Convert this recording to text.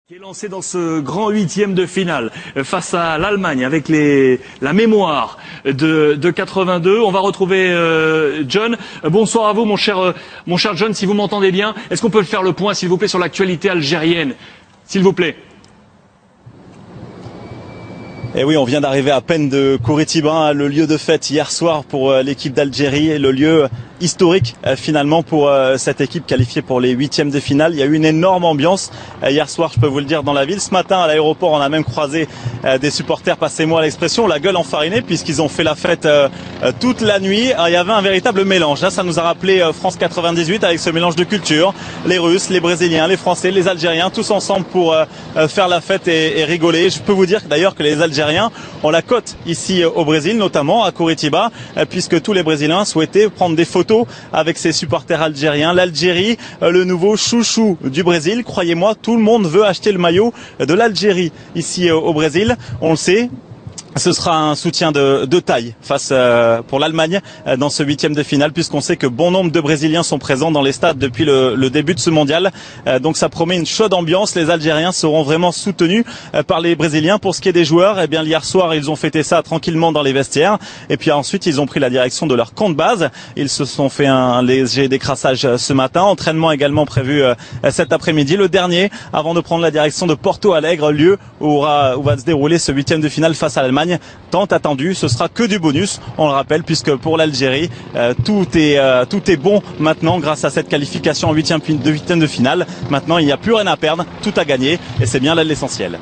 Qui est lancé dans ce grand huitième de finale face à l'Allemagne avec la mémoire de 82. On va retrouver John. Bonsoir à vous mon cher John, si vous m'entendez bien. Est-ce qu'on peut faire le point s'il vous plaît sur l'actualité algérienne, s'il vous plaît? Et oui, on vient d'arriver à peine de Kouritiba, le lieu de fête hier soir pour l'équipe d'Algérie, le lieu historique finalement pour cette équipe qualifiée pour les huitièmes de finale. Il y a eu une énorme ambiance hier soir, je peux vous le dire, dans la ville. Ce matin à l'aéroport, on a même croisé des supporters, passez-moi l'expression, la gueule enfarinée, puisqu'ils ont fait la fête toute la nuit. Il y avait un véritable mélange. Là, ça nous a rappelé France 98 avec ce mélange de cultures. Les Russes, les Brésiliens, les Français, les Algériens, tous ensemble pour faire la fête et rigoler. Je peux vous dire d'ailleurs que les Algériens ont la cote ici au Brésil, notamment à Kouritiba, puisque tous les Brésiliens souhaitaient prendre des photos avec ses supporters algériens. L'Algérie, le nouveau chouchou du Brésil. Croyez-moi, tout le monde veut acheter le maillot de l'Algérie ici au Brésil. On le sait. Ce sera un soutien de taille face pour l'Allemagne dans ce huitième de finale, puisqu'on sait que bon nombre de Brésiliens sont présents dans les stades depuis le début de ce mondial. Donc ça promet une chaude ambiance. Les Algériens seront vraiment soutenus par les Brésiliens. Pour ce qui est des joueurs, eh bien hier soir ils ont fêté ça tranquillement dans les vestiaires. Et puis ensuite ils ont pris la direction de leur camp de base. Ils se sont fait un léger décrassage ce matin. Entraînement également prévu cet après-midi. Le dernier avant de prendre la direction de Porto Alegre, lieu où va se dérouler ce huitième de finale face à l'Allemagne. Tant attendu, ce sera que du bonus, on le rappelle, puisque pour l'Algérie, tout est bon maintenant grâce à cette qualification en huitième de finale. Maintenant, il n'y a plus rien à perdre, tout à gagner, et c'est bien là l'essentiel.